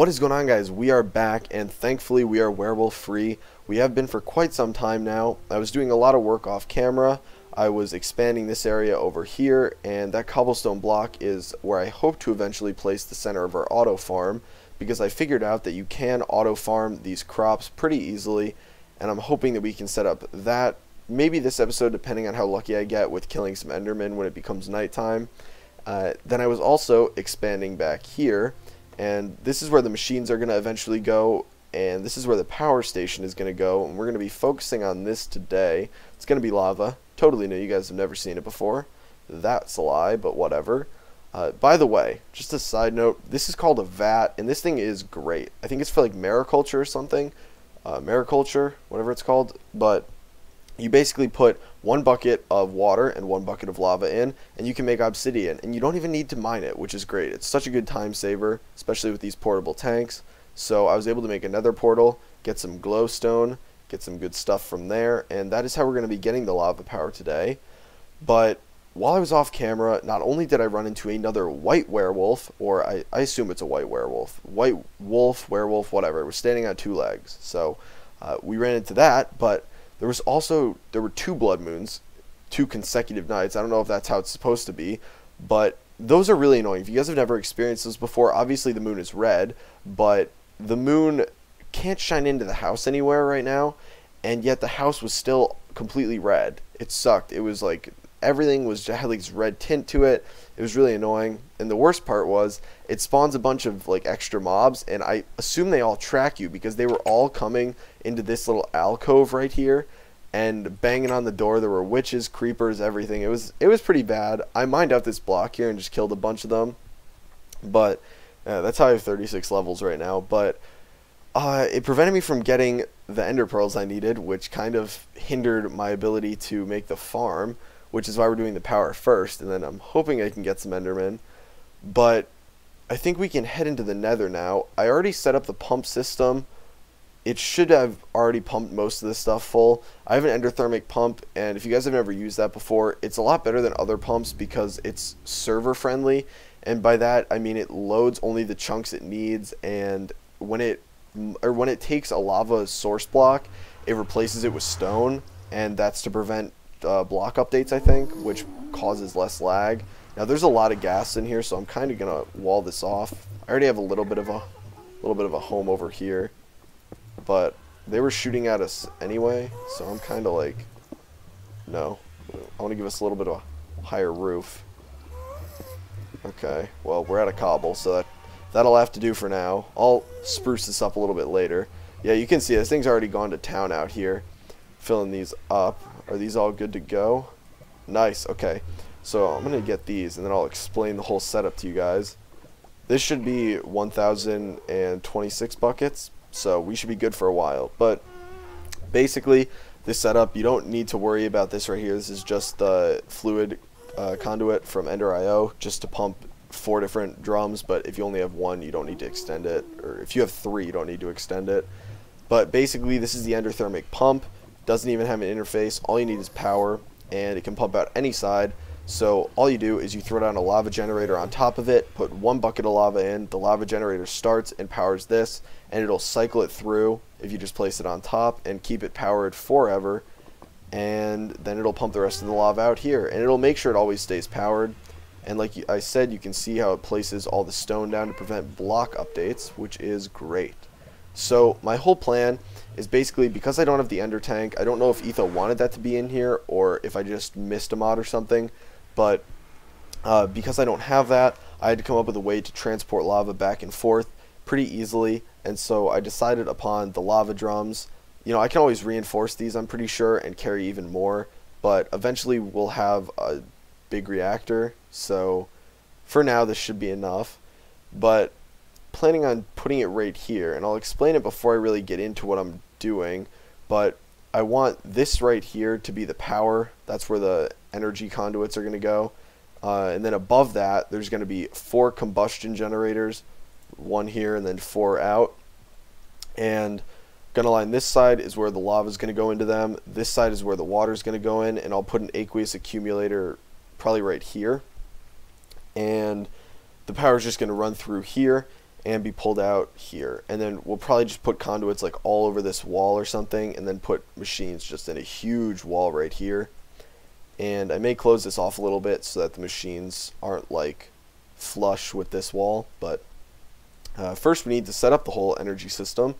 What is going on, guys? We are back, and thankfully we are werewolf free. We have been for quite some time now. I was doing a lot of work off camera. I was expanding this area over here, and that cobblestone block is where I hope to eventually place the center of our auto farm, because I figured out that you can auto farm these crops pretty easily, and I'm hoping that we can set up that maybe this episode, depending on how lucky I get with killing some endermen when it becomes nighttime. Then I was also expanding back here, and this is where the machines are going to eventually go, and this is where the power station is going to go, and we're going to be focusing on this today. It's going to be lava. Totally new. You guys have never seen it before. That's a lie, but whatever. By the way, just a side note, this is called a vat, and this thing is great. I think it's for like mariculture or something. Mariculture, whatever it's called, but you basically put one bucket of water and one bucket of lava in, and you can make obsidian, and you don't even need to mine it, which is great. It's such a good time saver, especially with these portable tanks. So I was able to make another portal, get some glowstone, get some good stuff from there, and that is how we're going to be getting the lava power today. But while I was off camera, not only did I run into another white werewolf, or I assume it's a white werewolf, white wolf, werewolf, whatever. It was standing on two legs, so we ran into that, but there were two blood moons, 2 consecutive nights. I don't know if that's how it's supposed to be, but those are really annoying. If you guys have never experienced this before, obviously the moon is red, but the moon can't shine into the house anywhere right now, and yet the house was still completely red. It sucked. It was like everything had like this red tint to it. It was really annoying, and the worst part was it spawns a bunch of like extra mobs, and I assume they all track you because they were all coming into this little alcove right here and banging on the door. There were witches, creepers, everything. It was pretty bad. I mined out this block here and just killed a bunch of them, but that's how I have 36 levels right now. But it prevented me from getting the ender pearls I needed, which kind of hindered my ability to make the farm, which is why we're doing the power first, and then I'm hoping I can get some endermen. But I think we can head into the nether now. I already set up the pump system. It should have already pumped most of this stuff full. I have an endothermic pump, and if you guys have never used that before, it's a lot better than other pumps because it's server friendly, and by that I mean it loads only the chunks it needs, and when it takes a lava source block, it replaces it with stone, and that's to prevent block updates, I think, which causes less lag. Now there's a lot of gas in here, so I'm kind of gonna wall this off. I already have a little bit of a home over here, but they were shooting at us anyway, so I'm kind of like, no, I want to give us a little bit of a higher roof. Okay, well, we're out of cobble, so that'll have to do for now. I'll spruce this up a little bit later. Yeah, you can see this thing's already gone to town out here. Filling these up. Are these all good to go? Nice. Okay, so I'm gonna get these, and then I'll explain the whole setup to you guys. This should be 1,026 buckets, so we should be good for a while. But basically, this setup, you don't need to worry about this right here. This is just the fluid conduit from Ender.io, just to pump 4 different drums. But if you only have 1, you don't need to extend it, or if you have 3, you don't need to extend it. But basically, this is the endothermic pump. Doesn't even have an interface. All you need is power, and it can pump out any side. So all you do is you throw down a lava generator on top of it, put 1 bucket of lava in, the lava generator starts and powers this, and it'll cycle it through if you just place it on top and keep it powered forever, and then it'll pump the rest of the lava out here, and it'll make sure it always stays powered. And like I said, you can see how it places all the stone down to prevent block updates, which is great. So my whole plan is basically, because I don't have the ender tank, I don't know if Etho wanted that to be in here or if I just missed a mod or something, but because I don't have that, I had to come up with a way to transport lava back and forth pretty easily, and so I decided upon the lava drums. You know, I can always reinforce these, I'm pretty sure, and carry even more, but eventually we'll have a big reactor, so for now this should be enough. But planning on putting it right here, and I'll explain it before I really get into what I'm doing, but I want this right here to be the power. That's where the energy conduits are going to go, and then above that there's going to be 4 combustion generators, 1 here and then 4 out, and gonna line this side is where the lava is going to go into them, this side is where the water is going to go in, and I'll put an aqueous accumulator probably right here, and the power is just going to run through here, and be pulled out here. And then we'll probably just put conduits like all over this wall or something, and then put machines just in a huge wall right here. And I may close this off a little bit so that the machines aren't like flush with this wall. But first we need to set up the whole energy system.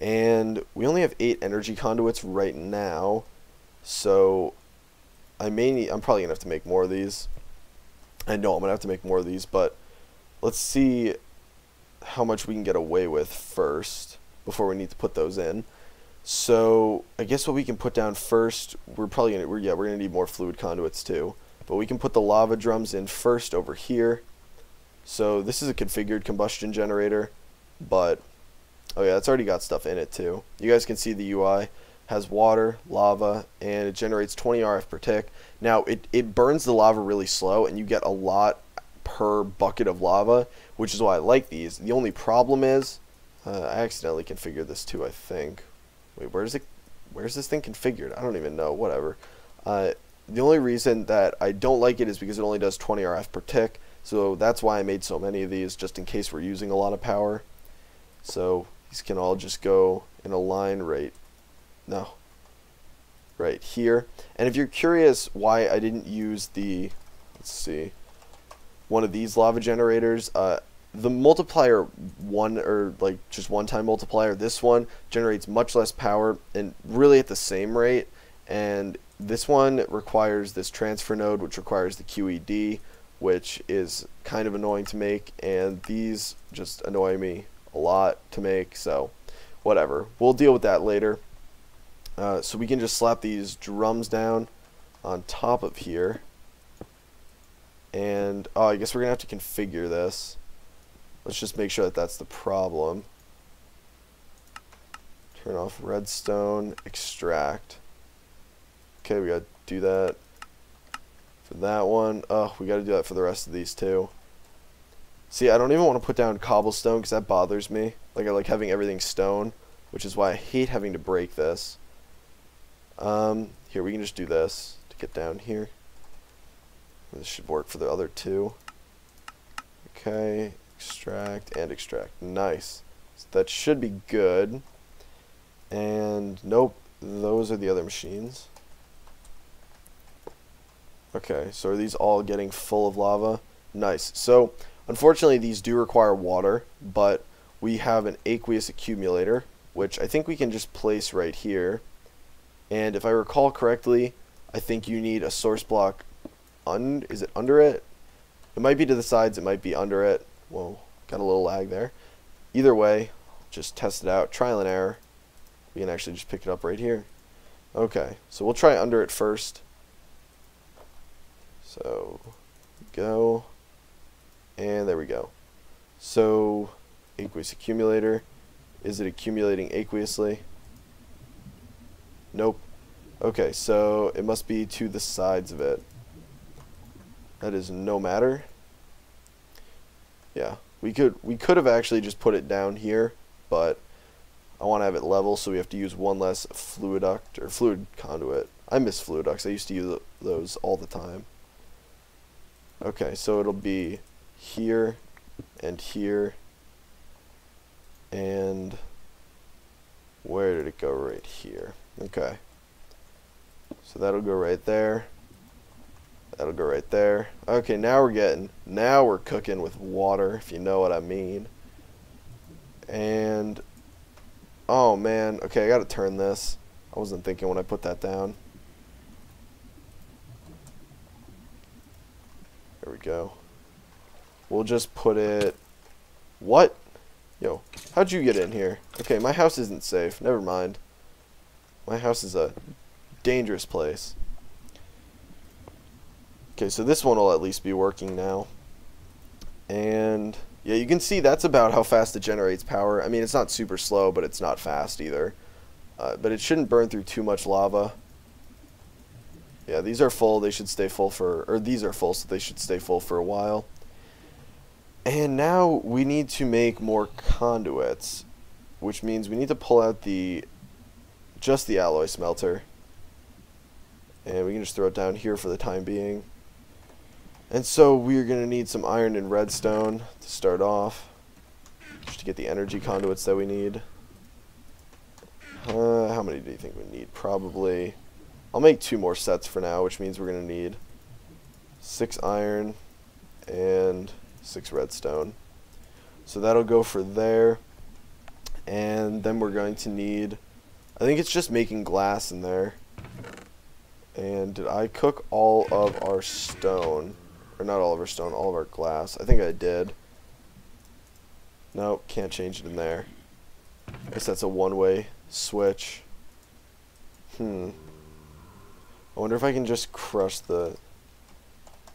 And we only have 8 energy conduits right now. So I'm probably going to have to make more of these. I know I'm going to have to make more of these, but let's see how much we can get away with first before we need to put those in. So I guess what we can put down first, we're gonna need more fluid conduits too. But we can put the lava drums in first over here. So this is a configured combustion generator, but oh yeah, it's already got stuff in it too. You guys can see the UI has water, lava, and it generates 20 RF per tick. Now it burns the lava really slow, and you get a lot per bucket of lava, which is why I like these. The only problem is I accidentally configured this too, I think. Wait, where's this thing configured? I don't even know. Whatever. The only reason that I don't like it is because it only does 20 RF per tick. So that's why I made so many of these, just in case we're using a lot of power. So these can all just go in a line right here. And if you're curious why I didn't use the, let's see, one of these lava generators, the multiplier one, or like just one-time multiplier, this one generates much less power and really at the same rate, and this one requires this transfer node, which requires the QED, which is kind of annoying to make, and these just annoy me a lot to make, so whatever, we'll deal with that later. So we can just slap these drums down on top of here, and I guess we're gonna have to configure this. Let's just make sure that that's the problem. Turn off redstone, extract. Okay, we gotta do that for that one. Oh, we gotta do that for the rest of these too. See, I don't even want to put down cobblestone because that bothers me. Like, I like having everything stone, which is why I hate having to break this. Here, we can just do this to get down here. This should work for the other two. Okay. Extract and extract. Nice. So that should be good. And nope, those are the other machines. Okay, so are these all getting full of lava? Nice. So unfortunately these do require water, but we have an aqueous accumulator, which I think we can just place right here. And if I recall correctly, I think you need a source block is it under it? It might be to the sides, it might be under it. Whoa, got a little lag there. Either way, just test it out. Trial and error. We can actually just pick it up right here. Okay, so we'll try under it first. So, go. And there we go. So, aqueous accumulator. Is it accumulating aqueously? Nope. Okay, so it must be to the sides of it. That is no matter. Yeah, we could have actually just put it down here, but I want to have it level, so we have to use one less fluid duct or fluid conduit. I miss fluid ducts. I used to use those all the time. Okay, so it'll be here and here, and where did it go? Right here. Okay, so that'll go right there. That'll go right there. Okay, now we're cooking with water, if you know what I mean. And oh man, okay, I gotta turn this. I wasn't thinking when I put that down. There we go. We'll just put it. What? Yo, how'd you get in here? Okay, my house isn't safe. Never mind. My house is a dangerous place. Okay, so this one will at least be working now. And yeah, you can see that's about how fast it generates power. I mean, it's not super slow, but it's not fast either. But it shouldn't burn through too much lava. Yeah, these are full. They should stay full these are full, so they should stay full for a while. And now we need to make more conduits, which means we need to pull out just the alloy smelter. And we can just throw it down here for the time being. And so we're going to need some iron and redstone to start off. just to get the energy conduits that we need. How many do you think we need? Probably, I'll make 2 more sets for now, which means we're going to need 6 iron and 6 redstone. So that'll go for there. And then we're going to need, I think it's just making glass in there. And did I cook all of our stone? Or not all of our stone, all of our glass. I think I did. Nope, can't change it in there. I guess that's a one-way switch. I wonder if I can just crush the...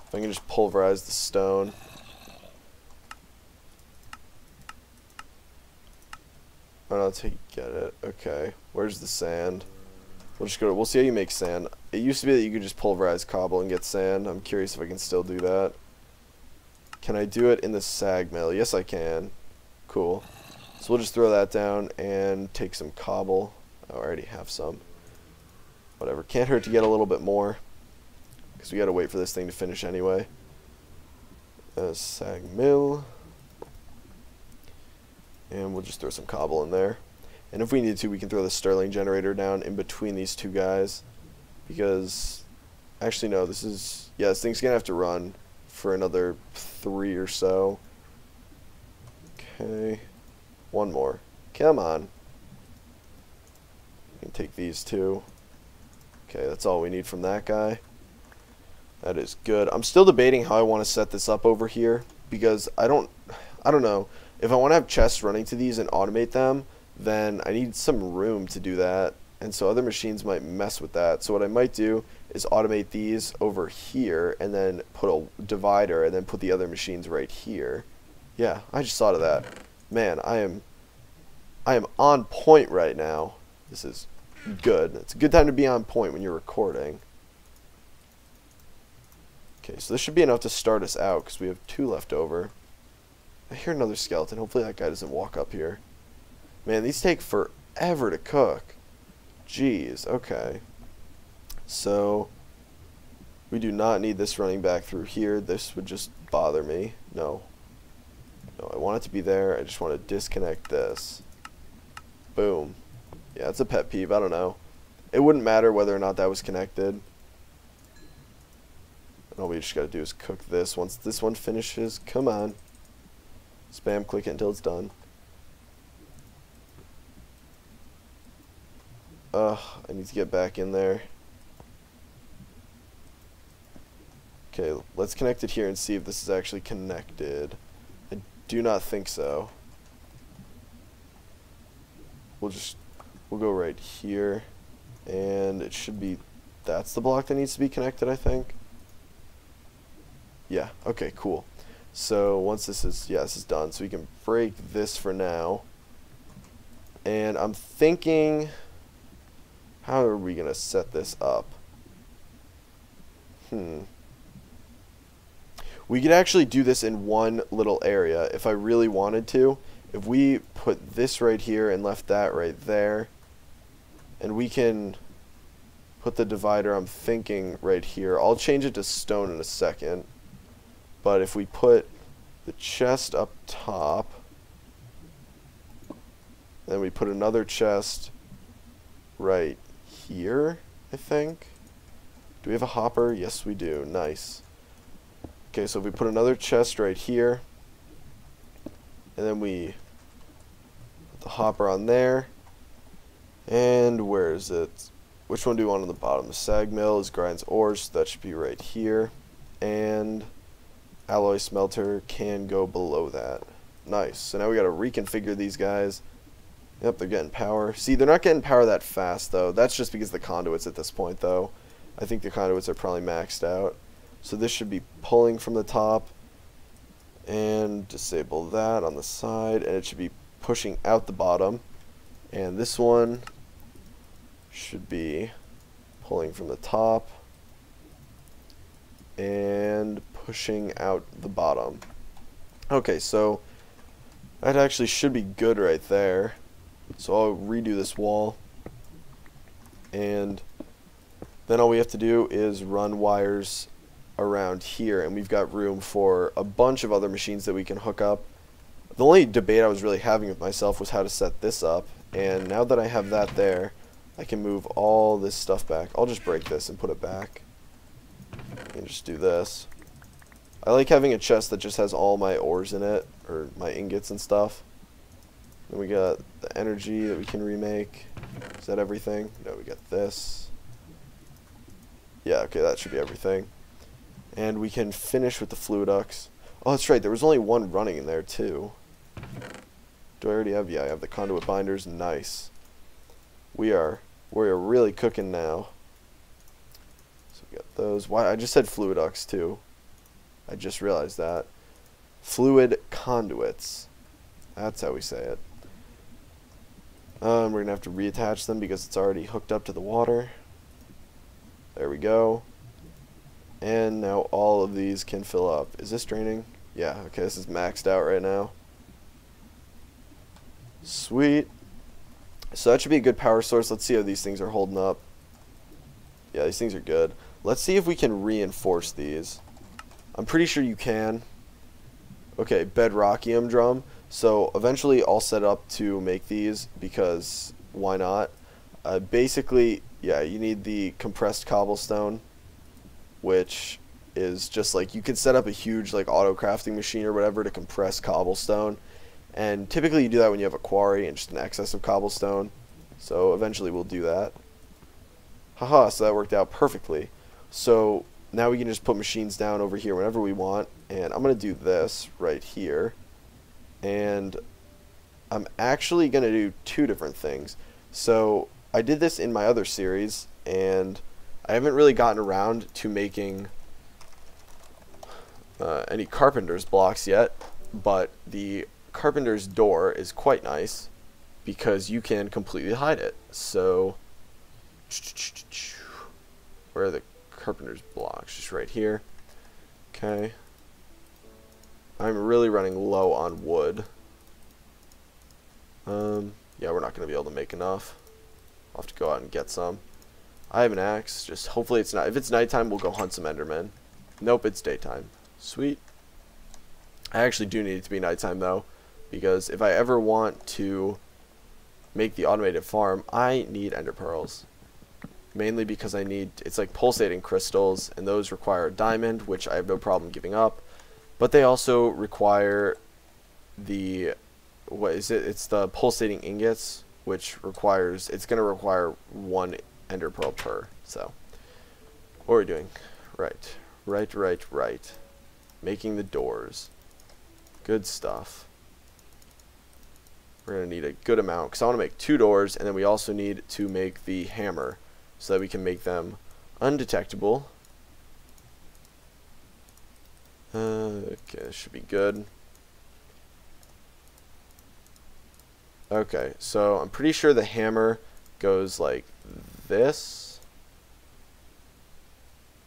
If I can just pulverize the stone. Oh, no, that's how you get it. Okay, where's the sand? We'll just go. We'll see how you make sand. It used to be that you could just pulverize cobble and get sand. I'm curious if I can still do that. Can I do it in the sag mill? Yes, I can. Cool. So we'll just throw that down and take some cobble. Oh, I already have some. Whatever. Can't hurt to get a little bit more, because we gotta wait for this thing to finish anyway. Sag mill. And we'll just throw some cobble in there. And if we need to, we can throw the Stirling generator down in between these 2 guys. Because, actually no, this is, yeah, this thing's going to have to run for another 3 or so. Okay. 1 more. Come on. We can take these 2. Okay, that's all we need from that guy. That is good. I'm still debating how I want to set this up over here. Because I don't know. If I want to have chests running to these and automate them, then I need some room to do that, and so other machines might mess with that. So what I might do is automate these over here and then put a divider and then put the other machines right here. Yeah, I just thought of that. Man, I am on point right now. This is good. It's a good time to be on point when you're recording. Okay, so this should be enough to start us out because we have 2 left over. I hear another skeleton. Hopefully that guy doesn't walk up here. Man, these take forever to cook. Jeez, okay. So, we do not need this running back through here. This would just bother me. No. No, I want it to be there. I just want to disconnect this. Boom. Yeah, it's a pet peeve. I don't know. It wouldn't matter whether or not that was connected. And all we just got to do is cook this. Once this one finishes, come on. Spam click it until it's done. I need to get back in there. Okay, let's connect it here and see if this is actually connected. I do not think so. We'll go right here, and it should be, that's the block that needs to be connected, I think. Yeah, okay, cool. So once this is, yeah, this is done, so we can break this for now. And I'm thinking, how are we gonna set this up? We could actually do this in one little area if I really wanted to. If we put this right here and left that right there, and we can put the divider, I'm thinking, right here. I'll change it to stone in a second. But if we put the chest up top, then we put another chest right here, I think. Do we have a hopper? Yes, we do. Nice. Okay, so if we put another chest right here, and then we put the hopper on there, and where is it? Which one do we want on the bottom? The sag mill is grinds ores, so that should be right here, and alloy smelter can go below that. Nice. So now we got to reconfigure these guys. Yep, they're getting power. See, they're not getting power that fast, though. That's just because the conduits at this point, though. I think the conduits are probably maxed out. So this should be pulling from the top. And disable that on the side. And it should be pushing out the bottom. And this one should be pulling from the top. And pushing out the bottom. Okay, so that actually should be good right there. So I'll redo this wall, and then all we have to do is run wires around here, and we've got room for a bunch of other machines that we can hook up. The only debate I was really having with myself was how to set this up, and now that I have that there, I can move all this stuff back. I'll just break this and put it back, and just do this. I like having a chest that just has all my ores in it, or my ingots and stuff. Then we got the energy that we can remake. Is that everything? No, we got this. Yeah, okay, that should be everything. And we can finish with the fluiducts. Oh, that's right, there was only one running in there, too. Do I already have? Yeah, I have the conduit binders. Nice. We're really cooking now. So we got those. Why? I just said fluiducts, too. I just realized that. Fluid conduits. That's how we say it. We're going to have to reattach them because it's already hooked up to the water. There we go. And now all of these can fill up. Is this draining? Yeah, okay, this is maxed out right now. Sweet. So that should be a good power source. Let's see how these things are holding up. Yeah, these things are good. Let's see if we can reinforce these. I'm pretty sure you can. Okay, bedrockium drum. So eventually I'll set up to make these because why not? Basically, yeah, you need the compressed cobblestone, which is just like you can set up a huge like auto crafting machine or whatever to compress cobblestone. And typically you do that when you have a quarry and just an excess of cobblestone. So eventually we'll do that. Haha, so that worked out perfectly. So now we can just put machines down over here whenever we want. And I'm going to do this right here. And I'm actually going to do two different things. So I did this in my other series, and I haven't really gotten around to making any carpenter's blocks yet. But the carpenter's door is quite nice because you can completely hide it. So where are the carpenter's blocks? Just right here. Okay. I'm really running low on wood. Yeah, we're not going to be able to make enough. I'll have to go out and get some. I have an axe. Just hopefully it's not. If it's nighttime, we'll go hunt some endermen. Nope, it's daytime. Sweet. I actually do need it to be nighttime though, because if I ever want to make the automated farm, I need ender pearls. Mainly because I need, it's like pulsating crystals, and those require a diamond, which I have no problem giving up. But they also require the, what is it? It's the pulsating ingots, which requires, it's going to require one ender pearl per. So, what are we doing? Right. Making the doors. Good stuff. We're going to need a good amount, because I want to make 2 doors, and then we also need to make the hammer, so that we can make them undetectable. Okay, this should be good. Okay, so I'm pretty sure the hammer goes like this.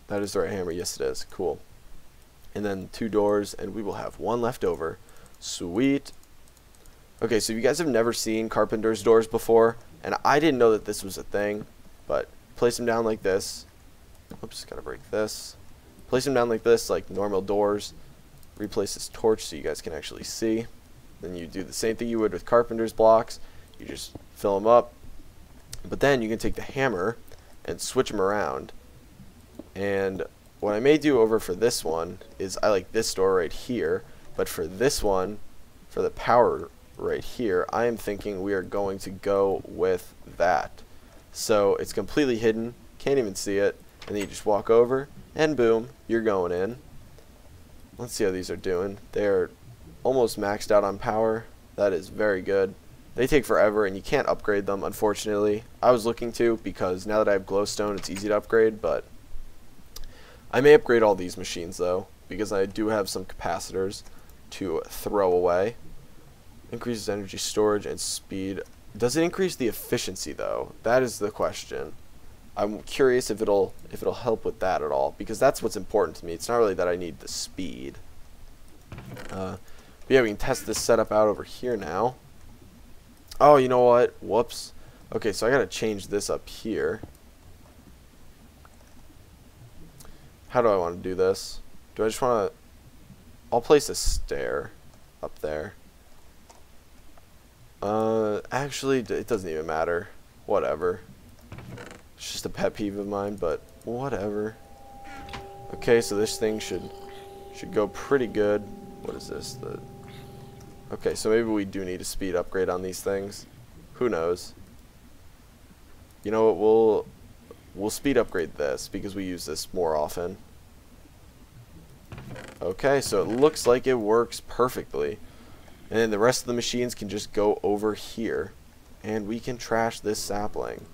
That is the right hammer. Yes, it is. Cool. And then 2 doors, and we will have 1 left over. Sweet. Okay, so if you guys have never seen carpenter's doors before, and I didn't know that this was a thing, but place them down like this. Oops, gotta break this. Place them down like this, like normal doors. Replace this torch so you guys can actually see. Then you do the same thing you would with carpenter's blocks. You just fill them up. But then you can take the hammer and switch them around. And what I may do over for this one is I like this door right here. But for this one, for the power right here, I am thinking we are going to go with that. So it's completely hidden. Can't even see it. And then you just walk over. And boom, you're going in. Let's see how these are doing. They're almost maxed out on power. That is very good. They take forever, and you can't upgrade them, unfortunately. I was looking to, because now that I have glowstone, it's easy to upgrade, but I may upgrade all these machines, though, because I do have some capacitors to throw away. Increases energy storage and speed. Does it increase the efficiency, though? That is the question. I'm curious if it'll help with that at all, because that's what's important to me. It's not really that I need the speed. But yeah, we can test this setup out over here now. Oh, you know what? Whoops. Okay, so I gotta change this up here. How do I want to do this? Do I just want to... I'll place a stair up there. Actually, it doesn't even matter. Whatever. It's just a pet peeve of mine, but whatever. Okay, so this thing should go pretty good. What is this? Okay, so maybe we do need a speed upgrade on these things. Who knows? You know what? We'll speed upgrade this because we use this more often. Okay, so it looks like it works perfectly. And then the rest of the machines can just go over here. And we can trash this sapling.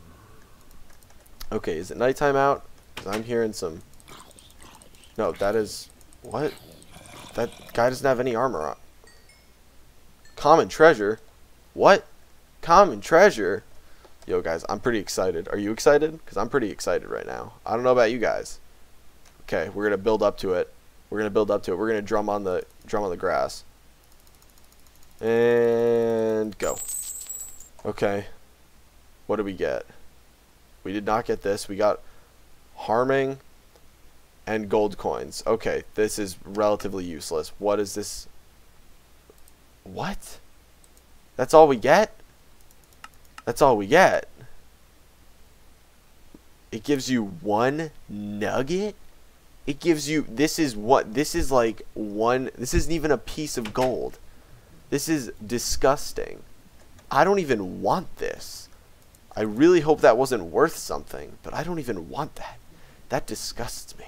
Okay, is it nighttime out? 'Cause I'm hearing some... No, that is... What? That guy doesn't have any armor on. Common treasure? What? Common treasure? Yo, guys, I'm pretty excited. Are you excited? Because I'm pretty excited right now. I don't know about you guys. Okay, we're going to build up to it. We're going to build up to it. We're going to drum on the grass. And go. Okay. What did we get? We did not get this. We got harming and gold coins. Okay, this is relatively useless. What is this? What? That's all we get? That's all we get. It gives you one nugget? It gives you, this is like one, this isn't even a piece of gold. This is disgusting. I don't even want this. I really hope that wasn't worth something, but I don't even want that. That disgusts me.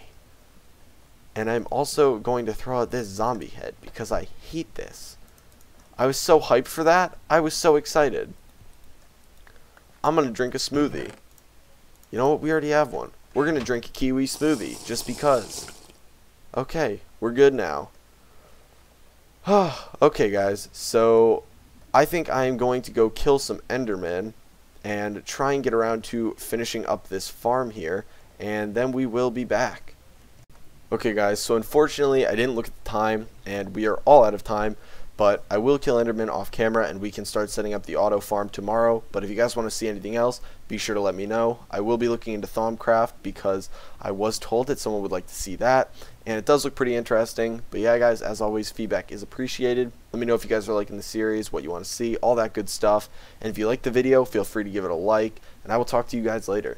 And I'm also going to throw out this zombie head because I hate this. I was so hyped for that. I was so excited. I'm going to drink a smoothie. You know what? We already have one. We're going to drink a kiwi smoothie just because. Okay, we're good now. Okay, guys. So I think I am going to go kill some Endermen and try and get around to finishing up this farm here, and then we will be back. Okay, guys. So unfortunately, I didn't look at the time, and we are all out of time. But I will kill Enderman off camera and we can start setting up the auto farm tomorrow. But if you guys want to see anything else, be sure to let me know. I will be looking into Thaumcraft because I was told that someone would like to see that. And it does look pretty interesting. But yeah, guys, as always, feedback is appreciated. Let me know if you guys are liking the series, what you want to see, all that good stuff. And if you like the video, feel free to give it a like. And I will talk to you guys later.